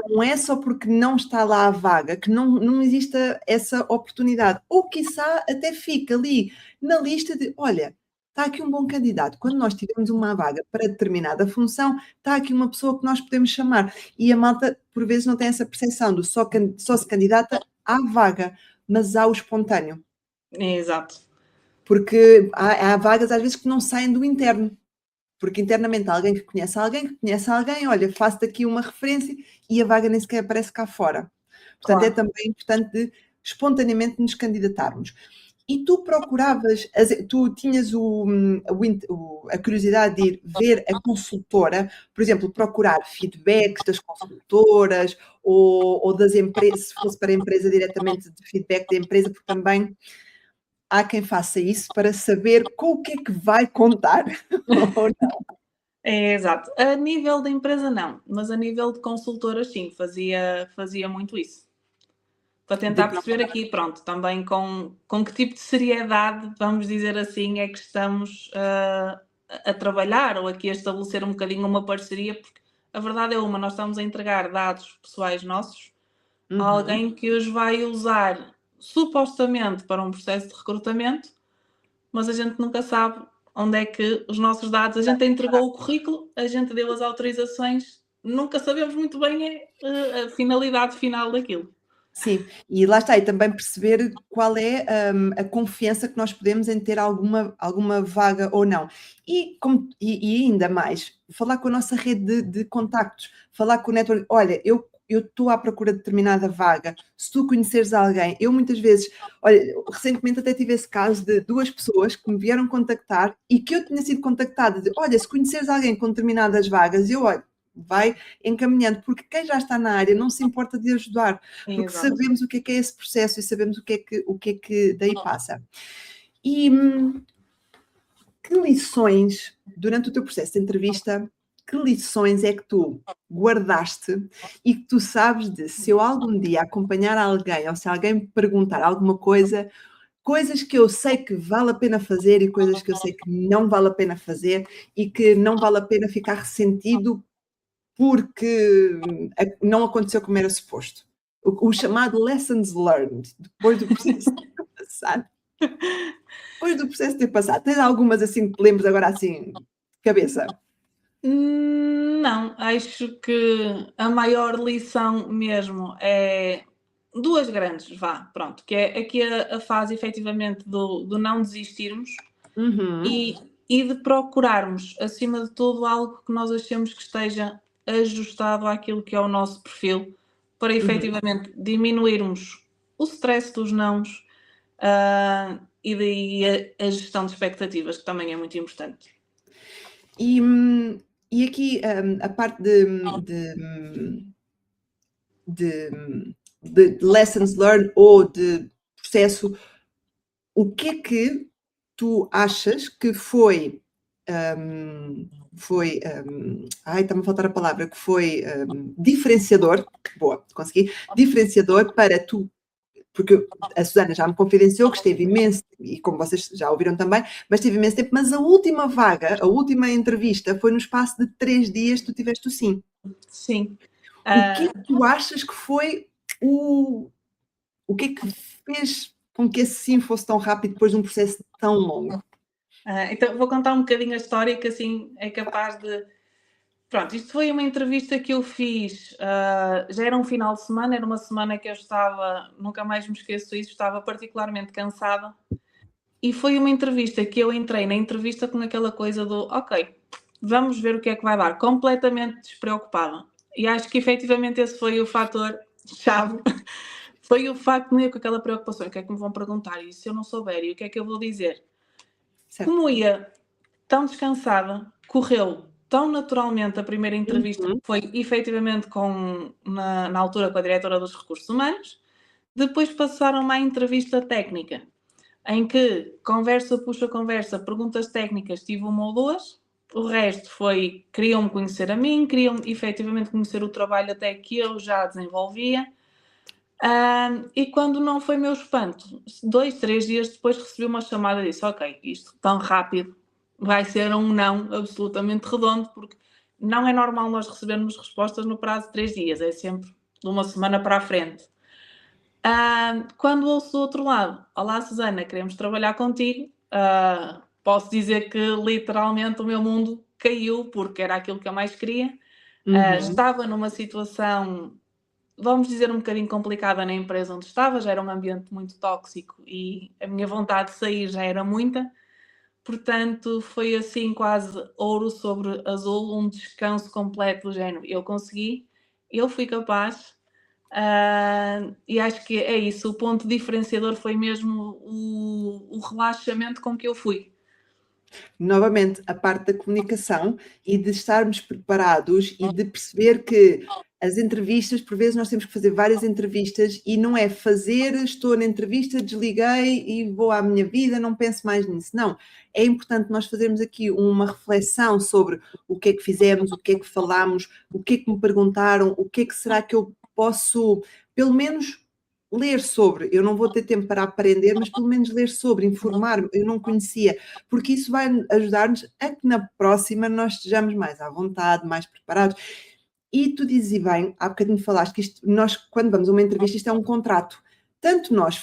Não é só porque não está lá a vaga que não existe essa oportunidade. Ou, quiçá, até fica ali na lista de, olha, está aqui um bom candidato. Quando nós tivermos uma vaga para determinada função, está aqui uma pessoa que nós podemos chamar. E a malta, por vezes, não tem essa percepção do só se candidata à vaga, mas há o espontâneo. Exato. Porque há vagas, às vezes, que não saem do interno. Porque internamente alguém que conhece alguém, olha, faço daqui uma referência e a vaga nem sequer aparece cá fora. Portanto, é Claro. também importante de espontaneamente nos candidatarmos. E tu procuravas, tu tinhas a curiosidade de ir ver a consultora, por exemplo, procurar feedbacks das consultoras ou das empresas, se fosse para a empresa diretamente de feedback da empresa, porque também há quem faça isso para saber com o que é que vai contar ou não. É, exato. A nível da empresa, não, mas a nível de consultoras, sim, fazia muito isso. Para De tentar perceber procurar. aqui, pronto, também com que tipo de seriedade, vamos dizer assim, é que estamos a trabalhar ou aqui a estabelecer um bocadinho uma parceria, porque a verdade é uma, nós estamos a entregar dados pessoais nossos a Uhum. alguém que os vai usar supostamente para um processo de recrutamento, mas a gente nunca sabe onde é que os nossos dados, a gente entregou o currículo, a gente deu as autorizações, nunca sabemos muito bem a finalidade final daquilo. Sim, e lá está, e também perceber qual é, a confiança que nós podemos em ter alguma vaga ou não. E ainda mais, falar com a nossa rede de contactos, falar com o network. Olha, eu estou à procura de determinada vaga, se tu conheceres alguém, eu muitas vezes, olha, recentemente até tive esse caso de 2 pessoas que me vieram contactar e que eu tinha sido contactada de: "Olha, se conheceres alguém com determinadas vagas", eu: "Olha, vai encaminhando", porque quem já está na área não se importa de ajudar, porque Exato. sabemos o que é esse processo e sabemos o que é que daí passa. E que lições, durante o teu processo de entrevista, que lições é que tu guardaste e que tu sabes de se eu algum dia acompanhar alguém ou se alguém me perguntar alguma coisa, coisas que eu sei que vale a pena fazer e coisas que eu sei que não vale a pena fazer e que não vale a pena ficar ressentido porque não aconteceu como era suposto. O chamado lessons learned, depois do processo ter passado. Depois do processo ter passado, tens algumas assim que te lembres agora assim, de cabeça? Não, acho que a maior lição mesmo é duas grandes, vá, pronto, que é aqui a fase efetivamente do não desistirmos e de procurarmos, acima de tudo, algo que nós achemos que esteja ajustado àquilo que é o nosso perfil, para efetivamente diminuirmos o stress dos nãos, e daí a gestão de expectativas, que também é muito importante. E aqui a parte de lessons learned ou de processo, o que é que tu achas que foi está-me a faltar a palavra, que foi diferenciador, boa, consegui, diferenciador para tu, porque a Susana já me confidenciou que esteve imenso, e como vocês já ouviram também, mas esteve imenso tempo, mas a última vaga, a última entrevista foi no espaço de 3 dias, tu tiveste o sim. Sim. O que é que tu achas que foi o que é que fez com que esse sim fosse tão rápido depois de um processo tão longo? Então vou contar um bocadinho a história que assim é capaz de... Pronto, isto foi uma entrevista que eu fiz, já era um final de semana, era uma semana que eu estava, nunca mais me esqueço isso, estava particularmente cansada, e foi uma entrevista que eu entrei na entrevista com aquela coisa do, ok, vamos ver o que é que vai dar, completamente despreocupada. E acho que efetivamente esse foi o fator-chave, foi o facto de não ir com aquela preocupação, o que é que me vão perguntar, e se eu não souber, e o que é que eu vou dizer? Certo. Como ia tão descansada, correu tão naturalmente a primeira entrevista, que foi efetivamente na altura com a diretora dos recursos humanos. Depois passaram à entrevista técnica, em que conversa puxa conversa, perguntas técnicas, tive uma ou duas. O resto foi, queriam-me conhecer a mim, queriam efetivamente conhecer o trabalho até que eu já desenvolvia. E quando não foi meu espanto, 2, 3 dias depois recebi uma chamada e disse, ok, isto tão rápido vai ser um não absolutamente redondo, porque não é normal nós recebermos respostas no prazo de 3 dias, é sempre de uma semana para a frente. Quando ouço do outro lado, olá Susana, queremos trabalhar contigo, posso dizer que literalmente o meu mundo caiu, porque era aquilo que eu mais queria. Estava numa situação, vamos dizer, um bocadinho complicada na empresa onde estava, já era um ambiente muito tóxico e a minha vontade de sair já era muita. Portanto, foi assim quase ouro sobre azul, um descanso completo do género. Eu consegui, eu fui capaz, e acho que é isso. O ponto diferenciador foi mesmo o relaxamento com que eu fui. Novamente, a parte da comunicação e de estarmos preparados e de perceber que as entrevistas, por vezes nós temos que fazer várias entrevistas e não é fazer, estou na entrevista, desliguei e vou à minha vida, não penso mais nisso. Não, é importante nós fazermos aqui uma reflexão sobre o que é que fizemos, o que é que falámos, o que é que me perguntaram, o que é que será que eu posso, pelo menos, ler sobre. Eu não vou ter tempo para aprender, mas pelo menos ler sobre, informar-me. Eu não conhecia, porque isso vai ajudar-nos a que na próxima nós estejamos mais à vontade, mais preparados. E tu dizes bem, há bocadinho falaste que isto, nós, quando vamos a uma entrevista, isto é um contrato. Tanto nós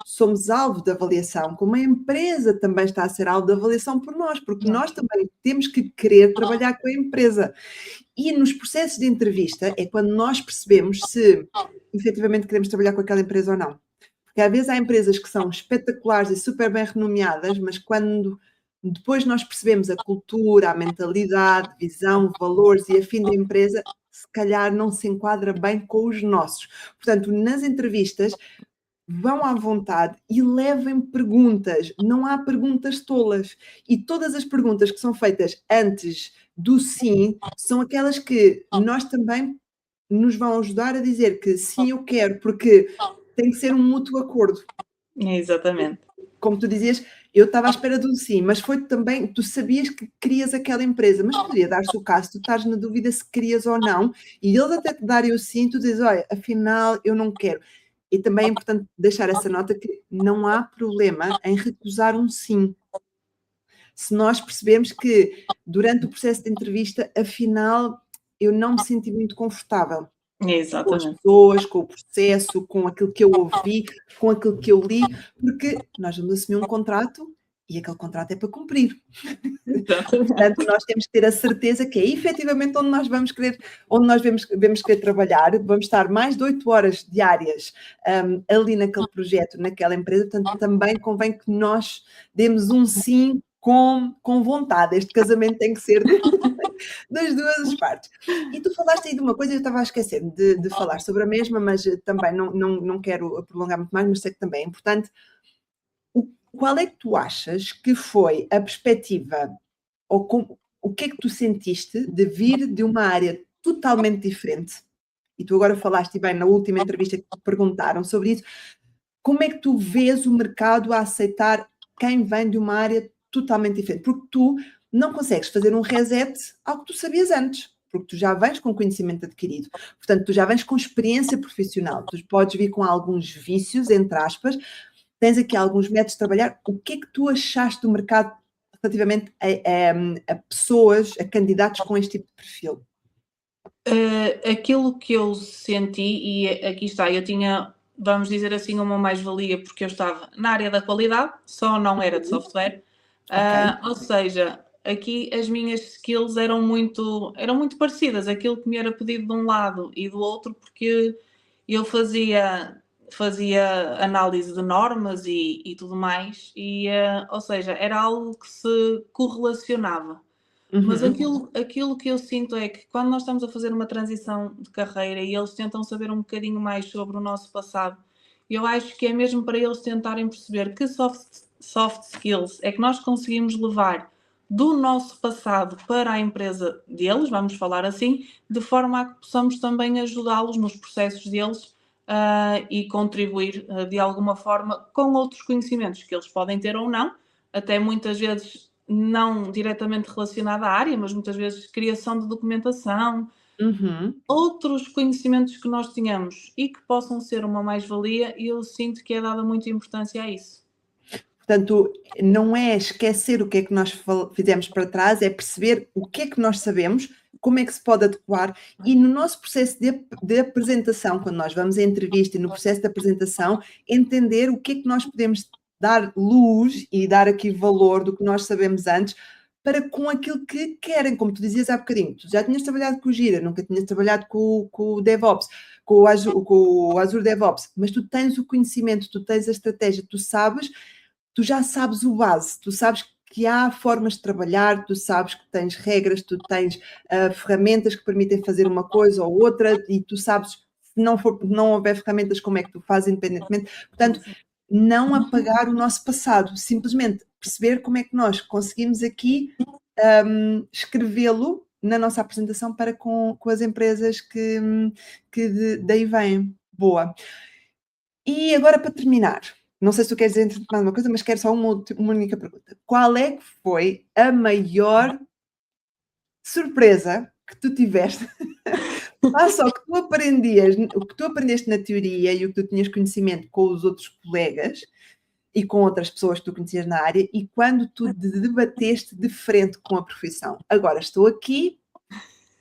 somos alvo de avaliação, como a empresa também está a ser alvo de avaliação por nós, porque nós também temos que querer trabalhar com a empresa. E nos processos de entrevista é quando nós percebemos se efetivamente queremos trabalhar com aquela empresa ou não. Porque às vezes há empresas que são espetaculares e super bem renomeadas, mas quando depois nós percebemos a cultura, a mentalidade, visão, valores e afim da empresa, se calhar não se enquadra bem com os nossos. Portanto, nas entrevistas, vão à vontade e levem perguntas. Não há perguntas tolas. E todas as perguntas que são feitas antes do sim são aquelas que nós também nos vão ajudar a dizer que sim, eu quero, porque tem que ser um mútuo acordo. Exatamente. Como tu dizias, eu estava à espera de um sim, mas foi também, tu sabias que querias aquela empresa, mas poderia dar-se o caso, tu estás na dúvida se querias ou não, e eles até te darem o sim, tu dizes, olha, afinal eu não quero. E também é importante deixar essa nota que não há problema em recusar um sim. Se nós percebermos que durante o processo de entrevista, afinal, eu não me senti muito confortável com as Exatamente. pessoas, com o processo, com aquilo que eu ouvi, com aquilo que eu li, porque nós vamos assumir um contrato e aquele contrato é para cumprir. Portanto, nós temos que ter a certeza que é efetivamente onde nós vamos querer, onde nós devemos querer trabalhar, vamos estar mais de 8 horas diárias ali naquele projeto, naquela empresa, portanto, também convém que nós demos um sim com vontade. Este casamento tem que ser das duas partes. E tu falaste aí de uma coisa, eu estava a esquecer de falar sobre a mesma, mas também não quero prolongar muito mais, mas sei que também é importante. Qual é que tu achas que foi a perspectiva, ou o que é que tu sentiste de vir de uma área totalmente diferente? E tu agora falaste, e bem, na última entrevista que te perguntaram sobre isso, como é que tu vês o mercado a aceitar quem vem de uma área totalmente diferente? Porque tu não consegues fazer um reset ao que tu sabias antes, porque tu já vens com conhecimento adquirido. Portanto, tu já vens com experiência profissional. Tu podes vir com alguns vícios, entre aspas, tens aqui alguns métodos de trabalhar. O que é que tu achaste do mercado relativamente a pessoas, a candidatos com este tipo de perfil? Aquilo que eu senti, e aqui está, eu tinha, vamos dizer assim, uma mais-valia porque eu estava na área da qualidade, só não era de software. Ou seja, aqui as minhas skills eram muito parecidas, aquilo que me era pedido de um lado e do outro, porque eu fazia análise de normas e tudo mais, ou seja, era algo que se correlacionava. Mas aquilo que eu sinto é que quando nós estamos a fazer uma transição de carreira e eles tentam saber um bocadinho mais sobre o nosso passado, eu acho que é mesmo para eles tentarem perceber que soft skills é que nós conseguimos levar do nosso passado para a empresa deles, vamos falar assim, de forma a que possamos também ajudá-los nos processos deles e contribuir de alguma forma com outros conhecimentos que eles podem ter ou não, até muitas vezes não diretamente relacionada à área, mas muitas vezes criação de documentação, outros conhecimentos que nós tenhamos e que possam ser uma mais-valia, e eu sinto que é dada muita importância a isso. Portanto, não é esquecer o que é que nós fizemos para trás, é perceber o que é que nós sabemos, como é que se pode adequar, e no nosso processo de apresentação, quando nós vamos à entrevista e no processo de apresentação, entender o que é que nós podemos dar luz e dar aqui valor do que nós sabemos antes, para com aquilo que querem, como tu dizias há bocadinho. Tu já tinhas trabalhado com o Gira, nunca tinhas trabalhado com o DevOps, com o Azure DevOps, mas tu tens o conhecimento, tu tens a estratégia, tu já sabes o base, tu sabes que há formas de trabalhar, tu sabes que tens regras, tu tens ferramentas que permitem fazer uma coisa ou outra, e tu sabes, se não houver ferramentas, como é que tu fazes independentemente. Portanto, não apagar o nosso passado, simplesmente perceber como é que nós conseguimos aqui escrevê-lo na nossa apresentação para com as empresas que daí vêm. Boa. E agora, para terminar, não sei se tu queres dizer mais uma coisa, mas quero só uma única pergunta. Qual é que foi a maior surpresa que tu tiveste? Face ao que tu aprendias, o que tu aprendeste na teoria e o que tu tinhas conhecimento com os outros colegas e com outras pessoas que tu conhecias na área, e quando tu debateste de frente com a profissão. Agora estou aqui,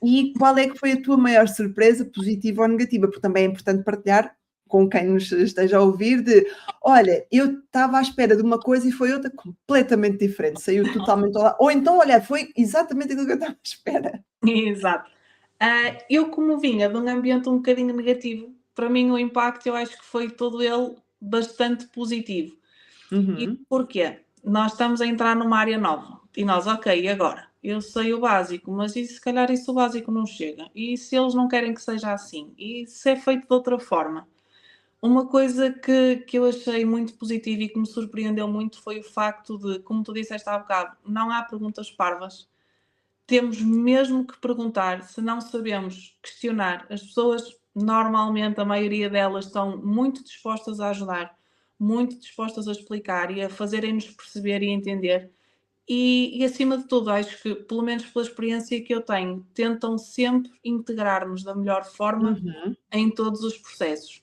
e qual é que foi a tua maior surpresa, positiva ou negativa? Porque também é importante partilhar com quem nos esteja a ouvir de, olha, eu estava à espera de uma coisa e foi outra completamente diferente, saiu totalmente ao lado. Ou então, olha, foi exatamente aquilo que eu estava à espera. Exato. Eu, como vinha de um ambiente um bocadinho negativo, para mim o impacto eu acho que foi todo ele bastante positivo. E porquê? Nós estamos a entrar numa área nova e nós, ok, agora? Eu sei o básico, mas e se calhar isso o básico não chega? E se eles não querem que seja assim? E se é feito de outra forma? Uma coisa que eu achei muito positiva e que me surpreendeu muito foi o facto de, como tu disseste há bocado, não há perguntas parvas. Temos mesmo que perguntar, se não sabemos questionar. As pessoas, normalmente, a maioria delas estão muito dispostas a ajudar, muito dispostas a explicar e a fazerem-nos perceber e entender. E acima de tudo, acho que, pelo menos pela experiência que eu tenho, tentam sempre integrar-nos da melhor forma em todos os processos.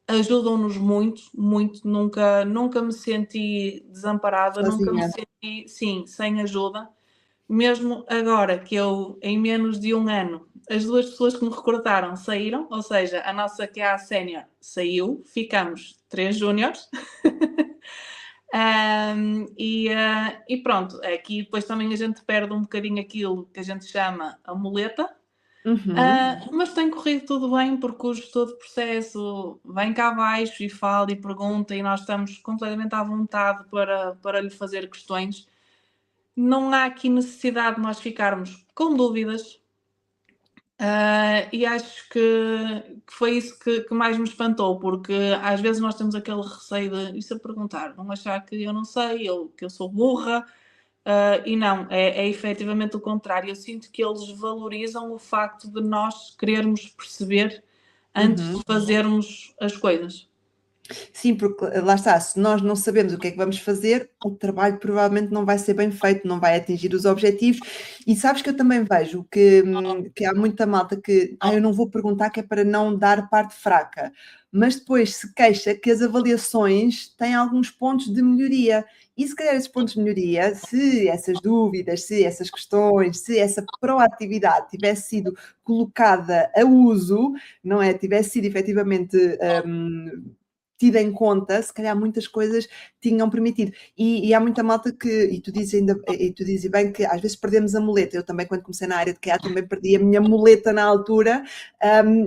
Ajudam-nos muito, muito. Nunca me senti desamparada, Sozinha. nunca me senti, sim, sem ajuda. mesmo agora que eu, em menos de um ano, as 2 pessoas que me recrutaram saíram, ou seja, a nossa QA sénior saiu, ficamos 3 júniores. E pronto, aqui depois também a gente perde um bocadinho aquilo que a gente chama a muleta. Mas tem corrido tudo bem, porque o gestor de processo vem cá abaixo e fala e pergunta, e nós estamos completamente à vontade para lhe fazer questões. Não há aqui necessidade de nós ficarmos com dúvidas. E acho que foi isso que mais me espantou, porque às vezes nós temos aquele receio de isso a perguntar, vão achar que eu não sei, ou que eu sou burra, e não, é efetivamente o contrário. Eu sinto que eles valorizam o facto de nós querermos perceber antes de fazermos as coisas. Sim, porque lá está, se nós não sabemos o que é que vamos fazer, o trabalho provavelmente não vai ser bem feito, não vai atingir os objetivos. E sabes que eu também vejo que há muita malta que eu não vou perguntar, que é para não dar parte fraca, mas depois se queixa que as avaliações têm alguns pontos de melhoria. E se calhar esses pontos de melhoria, se essas dúvidas, se essas questões, se essa proatividade tivesse sido colocada a uso, não é? Tivesse sido efetivamente tida em conta, se calhar muitas coisas tinham permitido. E há muita malta que, e tu dizes bem, que às vezes perdemos a muleta. Eu também, quando comecei na área de QA, também perdi a minha muleta na altura,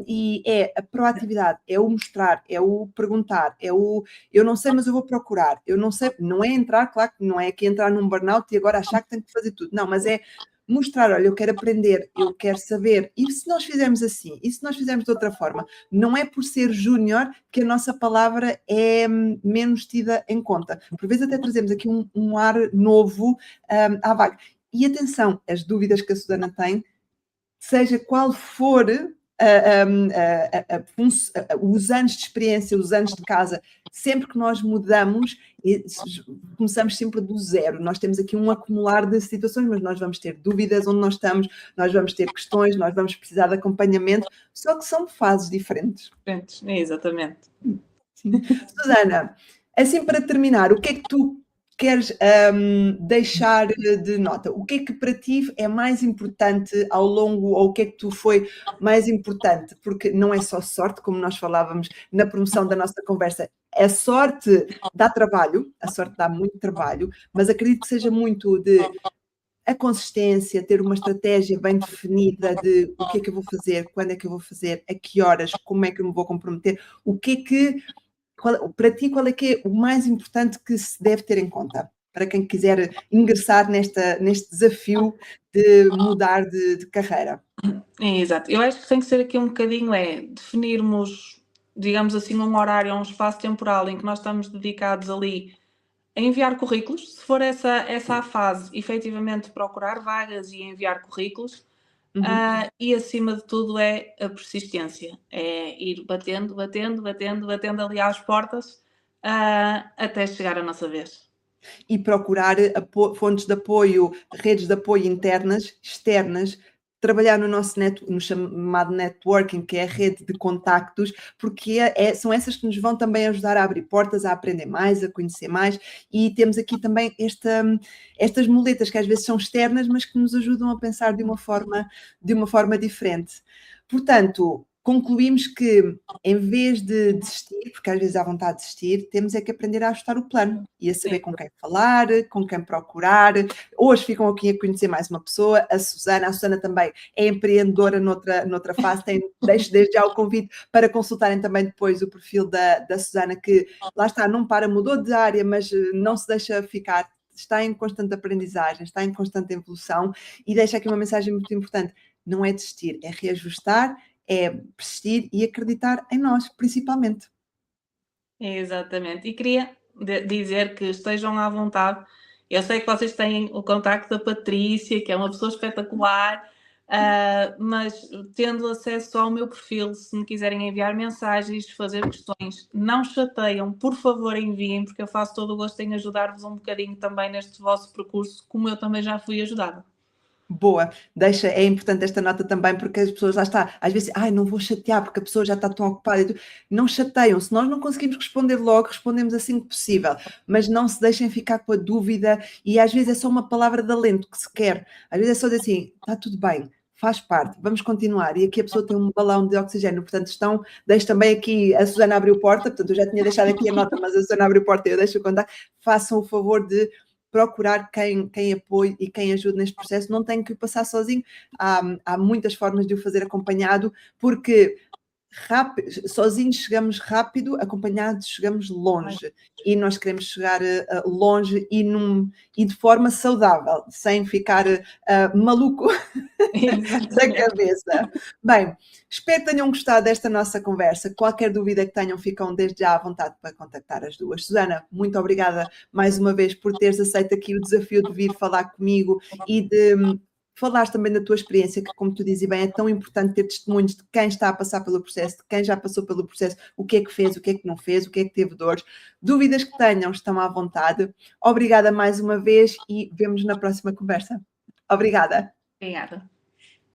e é a proatividade, é o mostrar, é o perguntar, é o eu não sei, mas eu vou procurar. Eu não sei, não é entrar, claro que não é aqui entrar num burnout e agora achar que tem que fazer tudo. Não, mas é mostrar, olha, eu quero aprender, eu quero saber. E se nós fizermos assim? E se nós fizermos de outra forma? Não é por ser júnior que a nossa palavra é menos tida em conta. Por vezes até trazemos aqui um ar novo à vaga. E atenção, as dúvidas que a Susana tem, seja qual for os anos de experiência, os anos de casa, sempre que nós mudamos, começamos sempre do zero. Nós temos aqui um acumular de situações, mas nós vamos ter dúvidas onde nós estamos, nós vamos ter questões, nós vamos precisar de acompanhamento, só que são fases diferentes. Exatamente. Sim. Susana, assim para terminar, o que é que tu queres deixar de nota? O que é que para ti é mais importante ao longo, ou o que é que tu foi mais importante? Porque não é só sorte, como nós falávamos na promoção da nossa conversa. A sorte dá trabalho, a sorte dá muito trabalho, mas acredito que seja muito de a consistência, ter uma estratégia bem definida de o que é que eu vou fazer, quando é que eu vou fazer, a que horas, como é que eu me vou comprometer, o que é que para ti, qual é que é o mais importante que se deve ter em conta para quem quiser ingressar neste desafio de mudar de carreira? Exato. Eu acho que tem que ser aqui um bocadinho, definirmos, digamos assim, um horário, um espaço temporal em que nós estamos dedicados ali a enviar currículos. Se for essa a fase, efetivamente procurar vagas e enviar currículos. E acima de tudo é a persistência, é ir batendo ali às portas até chegar a nossa vez. E procurar fontes de apoio, redes de apoio internas, externas, trabalhar no chamado networking, que é a rede de contactos, porque são essas que nos vão também ajudar a abrir portas, a aprender mais, a conhecer mais, e temos aqui também estas muletas que às vezes são externas, mas que nos ajudam a pensar de uma forma diferente. Portanto, concluímos que, em vez de desistir, porque às vezes há vontade de desistir, temos é que aprender a ajustar o plano e a saber com quem falar, com quem procurar. Hoje ficam aqui a conhecer mais uma pessoa, a Susana também é empreendedora noutra fase. Deixo desde já o convite para consultarem também depois o perfil da Susana, que lá está, não para, mudou de área, mas não se deixa ficar. Está em constante aprendizagem, está em constante evolução, e deixa aqui uma mensagem muito importante: não é desistir, é reajustar, é persistir e acreditar em nós, principalmente. Exatamente. E queria dizer que estejam à vontade. Eu sei que vocês têm o contacto da Patrícia, que é uma pessoa espetacular, mas tendo acesso ao meu perfil, se me quiserem enviar mensagens, fazer questões, não chateiam, por favor enviem, porque eu faço todo o gosto em ajudar-vos um bocadinho também neste vosso percurso, como eu também já fui ajudada. Boa, é importante esta nota também, porque as pessoas, lá está, às vezes, não vou chatear porque a pessoa já está tão ocupada. Não chateiam, se nós não conseguimos responder logo, respondemos assim que possível, mas não se deixem ficar com a dúvida, e às vezes é só uma palavra de alento que se quer, às vezes é só dizer assim, está tudo bem, faz parte, vamos continuar, e aqui a pessoa tem um balão de oxigênio, portanto deixo também aqui, a Susana abriu porta, portanto eu já tinha deixado aqui a nota, mas a Susana abriu porta e eu deixo contar, façam o favor de procurar quem apoie e quem ajude neste processo, não tem que o passar sozinho, há muitas formas de o fazer acompanhado, porque sozinhos chegamos rápido, acompanhados chegamos longe, e nós queremos chegar longe e de forma saudável, sem ficar maluco da cabeça. Bem, espero que tenham gostado desta nossa conversa. Qualquer dúvida que tenham, ficam desde já à vontade para contactar as duas. Susana, muito obrigada mais uma vez por teres aceito aqui o desafio de vir falar comigo e de falares também da tua experiência, que, como tu dizes bem, é tão importante ter testemunhos de quem está a passar pelo processo, de quem já passou pelo processo, o que é que fez, o que é que não fez, o que é que teve dores. Dúvidas que tenham, estão à vontade. Obrigada mais uma vez e vemo-nos na próxima conversa. Obrigada. Obrigada.